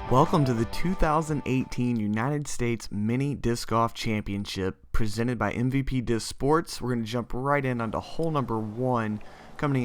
Welcome to the 2018 United States Mini Disc Golf Championship presented by MVP Disc Sports. We're going to jump right in onto hole number 1, coming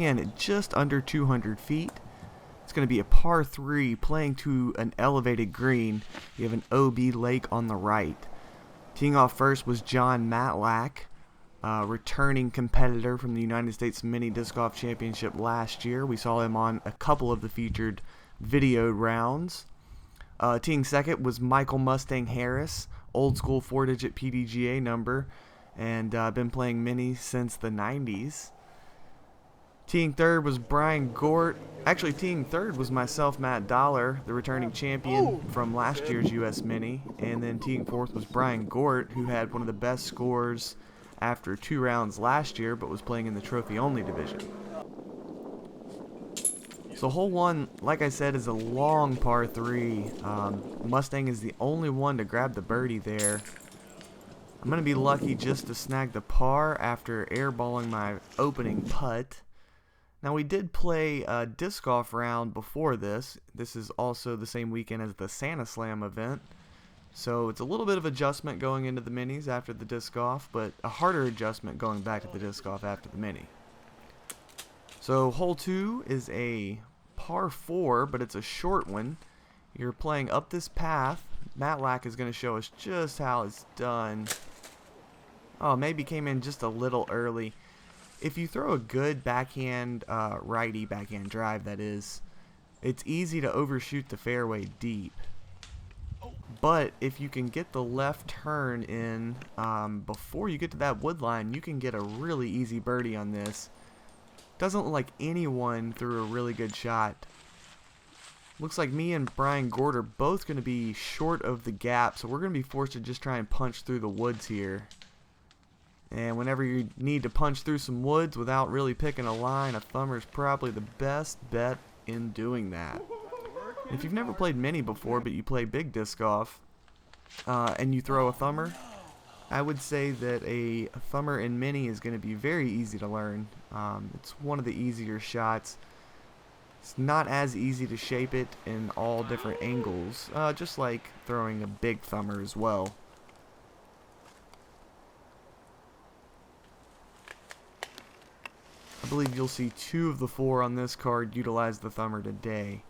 in at just under 200 feet. It's going to be a par 3 playing to an elevated green. You have an OB lake on the right. Teeing off first was John Matlack, returning competitor from the United States Mini Disc Golf Championship last year. We saw him on a couple of the featured videoed rounds. Teeing second was Michael Mustang Harris, old school 4-digit PDGA number, and been playing mini since the 90s. Teeing third was Brian Gort. Actually, teeing third was myself, Matt Dollar, the returning champion from last year's US Mini. And then teeing fourth was Brian Gort, who had one of the best scores after 2 rounds last year, but was playing in the trophy-only division. So hole 1, like I said, is a long par 3. Mustang is the only one to grab the birdie there. I'm going to be lucky just to snag the par after airballing my opening putt. Now, we did play a disc golf round before this. This is also the same weekend as the Santa Slam event. So it's a little bit of adjustment going into the minis after the disc golf, but a harder adjustment going back to the disc golf after the mini. So hole 2 is a par 4, but it's a short one. You're playing up this path. Matlack is going to show us just how it's done. Oh, maybe came in just a little early. If you throw a good backhand, righty backhand drive, that is, it's easy to overshoot the fairway deep. But if you can get the left turn in before you get to that wood line, you can get a really easy birdie on this. Doesn't look like anyone threw a really good shot. Looks like me and Brian Gort are both going to be short of the gap, so we're going to be forced to just try and punch through the woods here. And whenever you need to punch through some woods without really picking a line, a thumber is probably the best bet in doing that. If you've never played mini before, but you play big disc golf, and you throw a thumber, I would say that a thumber in mini is going to be very easy to learn. It's one of the easier shots. It's not as easy to shape it in all different angles, just like throwing a big thumber as well. I believe you'll see 2 of the 4 on this card utilize the thumber today.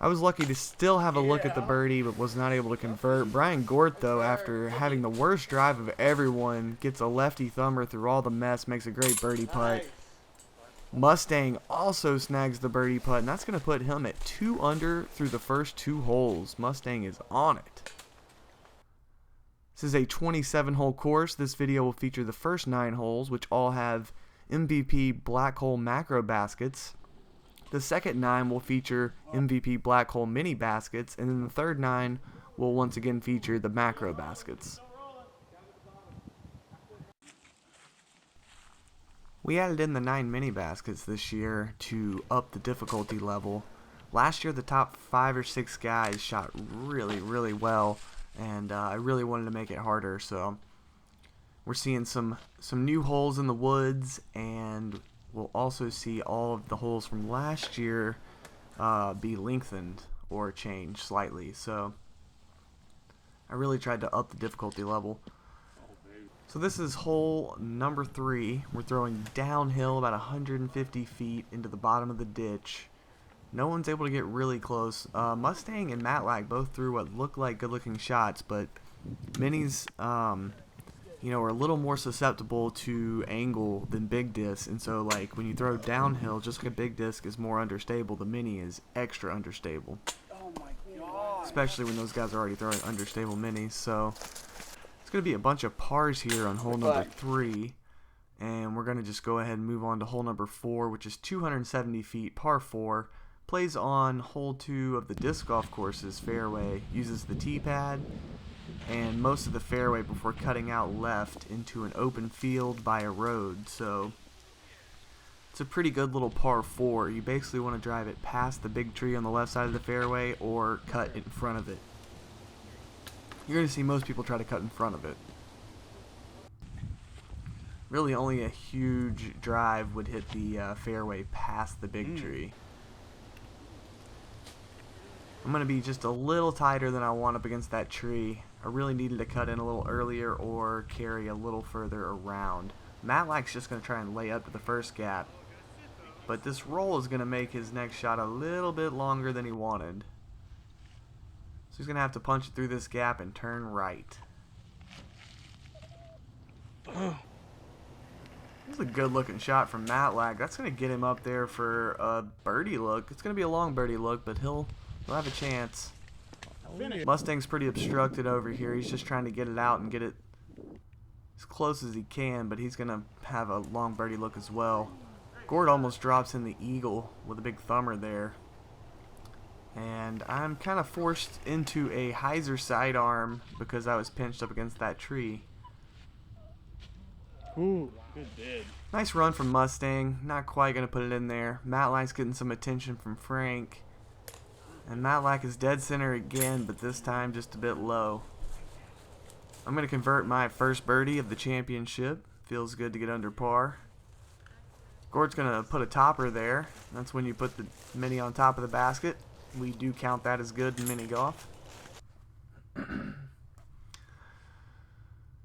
I was lucky to still have a look at the birdie, but was not able to convert. Brian Gort, though, after having the worst drive of everyone, gets a lefty thumber through all the mess, makes a great birdie putt. Mustang also snags the birdie putt, and that's going to put him at 2 under through the first 2 holes. Mustang is on it. This is a 27-hole course. This video will feature the first 9 holes, which all have MVP black hole macro baskets. The second 9 will feature MVP black hole mini baskets, and then the third 9 will once again feature the macro baskets. We added in the 9 mini baskets this year to up the difficulty level. Last year the top 5 or 6 guys shot really well, and I really wanted to make it harder, so we're seeing some new holes in the woods, and we'll also see all of the holes from last year be lengthened or changed slightly. So I really tried to up the difficulty level. So this is hole number 3. We're throwing downhill about 150 feet into the bottom of the ditch. No one's able to get really close. Mustang and Matlack both threw what looked like good-looking shots, but minis are a little more susceptible to angle than big disc, and so like when you throw downhill, just like a big disc is more understable, the mini is extra understable. Oh my God. Especially when those guys are already throwing understable minis. So it's going to be a bunch of pars here on hole number 3, and we're going to just go ahead and move on to hole number 4, which is 270 feet, par 4. Plays on hole 2 of the disc golf course's fairway, uses the tee pad and most of the fairway before cutting out left into an open field by a road. So it's a pretty good little par 4. You basically want to drive it past the big tree on the left side of the fairway or cut in front of it. You're going to see most people try to cut in front of it. Really only a huge drive would hit the fairway past the big tree. I'm going to be just a little tighter than I want up against that tree. I really needed to cut in a little earlier or carry a little further around. Matlack's just going to try and lay up to the first gap. But this roll is going to make his next shot a little bit longer than he wanted. So he's going to have to punch it through this gap and turn right. This is a good looking shot from Matlack. That's going to get him up there for a birdie look. It's going to be a long birdie look, but he'll have a chance. Mustang's pretty obstructed over here. He's just trying to get it out and get it as close as he can, but he's going to have a long birdie look as well. Gord almost drops in the eagle with a big thumber there. And I'm kind of forced into a hyzer sidearm because I was pinched up against that tree. Ooh, good bid. Nice run from Mustang. Not quite going to put it in there. Matlack's getting some attention from Frank. And Matlack is dead center again, but this time just a bit low. I'm going to convert my first birdie of the championship. Feels good to get under par. Gord's going to put a topper there. That's when you put the mini on top of the basket. We do count that as good in mini golf.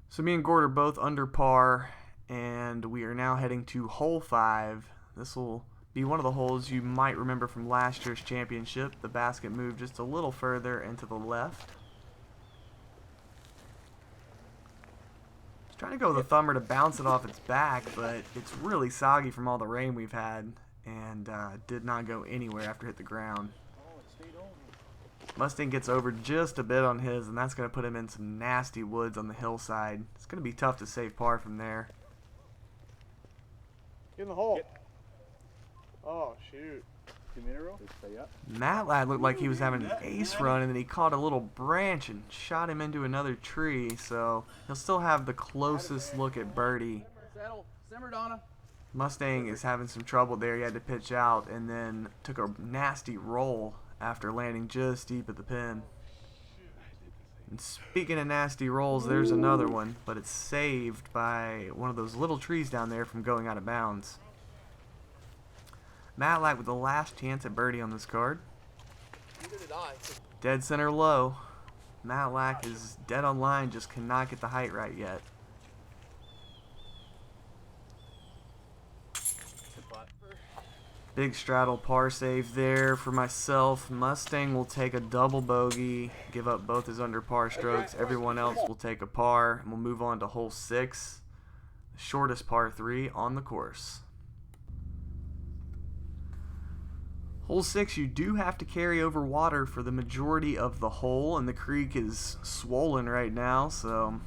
So me and Gord are both under par, and we are now heading to hole 5. This will be one of the holes you might remember from last year's championship. The basket moved just a little further and to the left. Trying to go with a thumber to bounce it off its back, but it's really soggy from all the rain we've had, and did not go anywhere after it hit the ground. Mustang gets over just a bit on his, and that's going to put him in some nasty woods on the hillside. It's going to be tough to save par from there. Get in the hole. Oh, shoot. Matlack looked like he was having an ace run, and then he caught a little branch and shot him into another tree, so he'll still have the closest look at birdie. Mustang is having some trouble there. He had to pitch out and then took a nasty roll after landing just deep at the pin. And speaking of nasty rolls, there's another one, but it's saved by one of those little trees down there from going out of bounds. Matlack with the last chance at birdie on this card. Dead center low. Matlack is dead on line, just cannot get the height right yet. Big straddle par save there for myself. Mustang will take a double bogey, give up both his under par strokes. Everyone else will take a par, and we'll move on to hole 6, the shortest par 3 on the course. Hole 6, you do have to carry over water for the majority of the hole, and the creek is swollen right now, so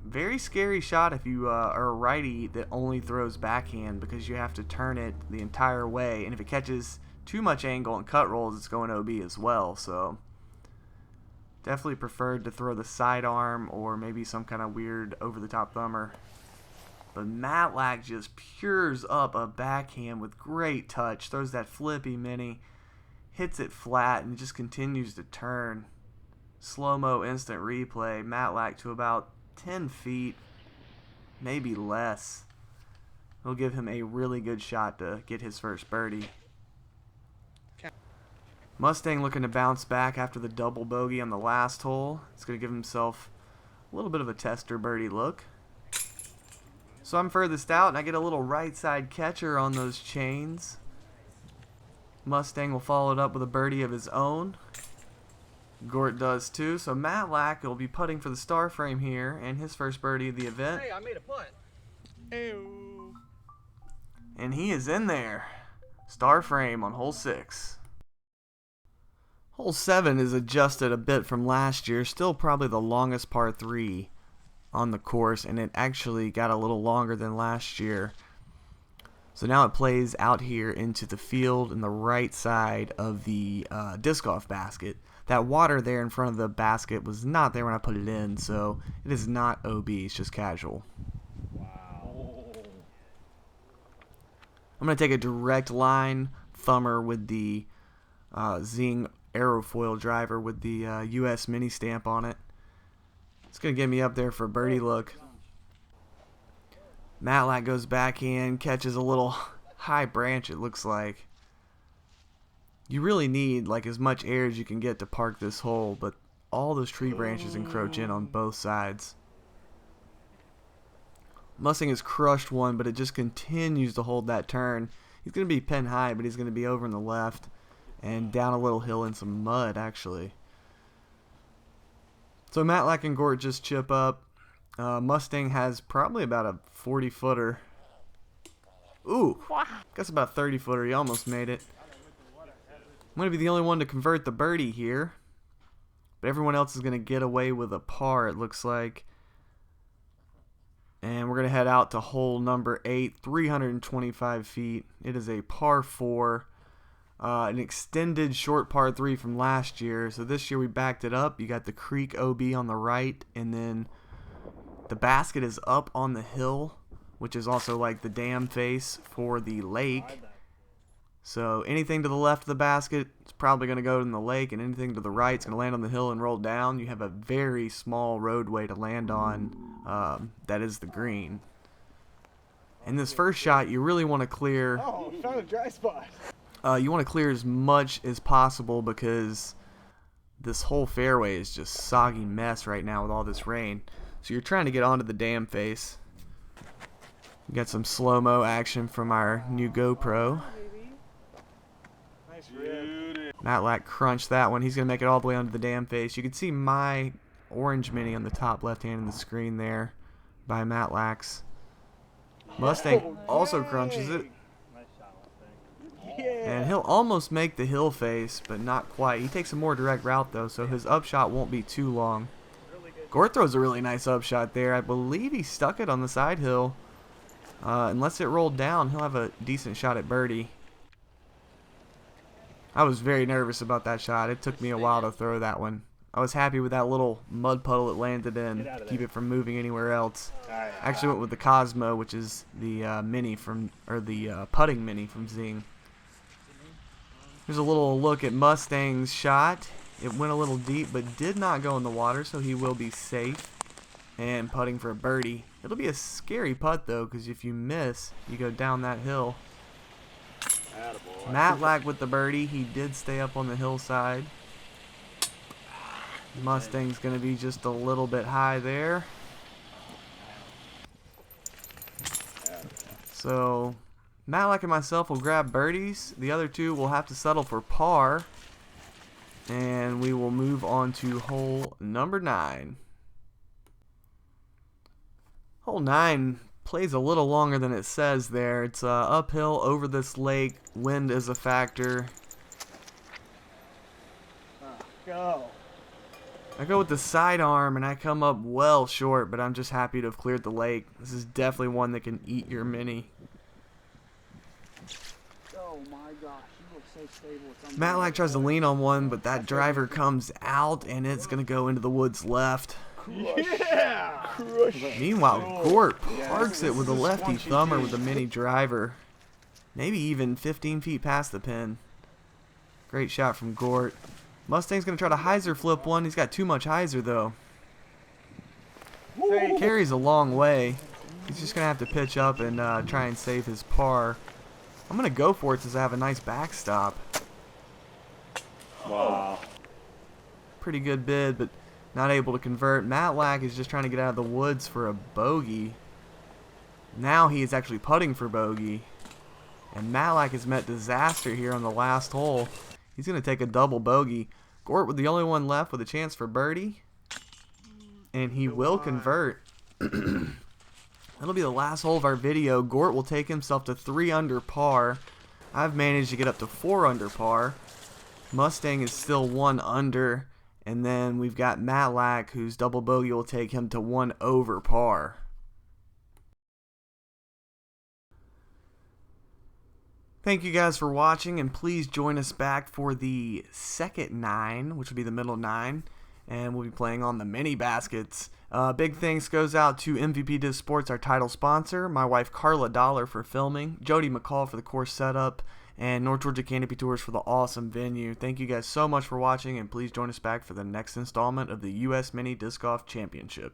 very scary shot if you are a righty that only throws backhand, because you have to turn it the entire way, and if it catches too much angle and cut rolls, it's going OB as well. So definitely preferred to throw the sidearm or maybe some kind of weird over-the-top thumber. But Matlack just pures up a backhand with great touch, throws that flippy mini, hits it flat, and just continues to turn. Slow-mo instant replay. Matlack to about 10 feet, maybe less. It'll give him a really good shot to get his first birdie. Mustang looking to bounce back after the double bogey on the last hole. It's going to give himself a little bit of a tester birdie look. So I'm furthest out, and I get a little right side catcher on those chains. Mustang will follow it up with a birdie of his own. Gort does too. So Matlack will be putting for the star frame here, and his first birdie of the event. Hey, I made a punt. Ew. And he is in there. Star frame on hole 6. Hole 7 is adjusted a bit from last year. Still probably the longest par 3 on the course, and it actually got a little longer than last year. So now it plays out here into the field in the right side of the disc golf basket. That water there in front of the basket was not there when I put it in, so it is not OB, it's just casual. Wow. I'm going to take a direct line thumber with the Zing aerofoil driver with the US mini stamp on it. It's going to get me up there for a birdie look. Matlack goes backhand, catches a little high branch, it looks like. You really need like as much air as you can get to park this hole, but all those tree branches encroach in on both sides. Mustang has crushed one, but it just continues to hold that turn. He's going to be pin high, but he's going to be over in the left and down a little hill in some mud, actually. So Matlack and Gort just chip up. Mustang has probably about a 40-footer. Ooh, guess about a 30-footer. He almost made it. I'm going to be the only one to convert the birdie here. But everyone else is going to get away with a par, it looks like. And we're going to head out to hole number 8, 325 feet. It is a par 4, an extended short par 3 from last year. So this year we backed it up. You got the creek OB on the right, and then the basket is up on the hill, which is also like the dam face for the lake. So anything to the left of the basket is probably going to go in the lake, and anything to the right is going to land on the hill and roll down. You have a very small roadway to land on. That is the green. In this first shot, you really want to clear. Oh, found a dry spot. You want to clear as much as possible because this whole fairway is just soggy mess right now with all this rain. So you're trying to get onto the dam face. We got some slow-mo action from our new GoPro. Nice rip. Matlack crunched that one. He's going to make it all the way onto the dam face. You can see my orange mini on the top left hand of the screen there by Matlack's. Mustang also crunches it. Nice shot, Mustang. Yeah. And he'll almost make the hill face, but not quite. He takes a more direct route, though, so his upshot won't be too long. Gort throws a really nice upshot there. I believe he stuck it on the side hill. Unless it rolled down, he'll have a decent shot at birdie. I was very nervous about that shot. It took me a while to throw that one. I was happy with that little mud puddle it landed in to keep it from moving anywhere else. I actually went with the Cosmo, which is the mini from, or the putting mini from Zing. Here's a little look at Mustang's shot. It went a little deep, but did not go in the water, so he will be safe and putting for a birdie. It'll be a scary putt, though, because if you miss, you go down that hill. Matlack with the birdie. He did stay up on the hillside. Mustang's going to be just a little bit high there. So Matlack and myself will grab birdies. The other two will have to settle for par. And we will move on to hole number 9. Hole 9 plays a little longer than it says there. It's uphill over this lake. Wind is a factor. Go. I go with the sidearm and I come up well short, but I'm just happy to have cleared the lake. This is definitely one that can eat your mini. Oh my gosh, you look so stable. Matlack tries to lean on one, but that driver comes out and it's going to go into the woods left. Yeah. Crush. Meanwhile, Gort parks it with a lefty thumber with a mini driver. Maybe even 15 feet past the pin. Great shot from Gort. Mustang's going to try to hyzer flip one. He's got too much hyzer, though. He carries a long way. He's just going to have to pitch up and try and save his par. I'm going to go for it since I have a nice backstop. Wow. Pretty good bid, but not able to convert. Matlack is just trying to get out of the woods for a bogey. Now he is actually putting for bogey. And Matlack has met disaster here on the last hole. He's going to take a double bogey. Gort with the only one left with a chance for birdie. And he will convert. That'll be the last hole of our video. Gort will take himself to 3 under par. I've managed to get up to 4 under par. Mustang is still 1 under. And then we've got Matlack, whose double bogey will take him to 1 over par. Thank you guys for watching, and please join us back for the second 9, which will be the middle 9, and we'll be playing on the mini baskets. Big thanks goes out to MVP Disc Sports, our title sponsor, my wife Carla Dollar for filming, Jody McCall for the course setup, and North Georgia Canopy Tours for the awesome venue. Thank you guys so much for watching, and please join us back for the next installment of the U.S. Mini Disc Golf Championship.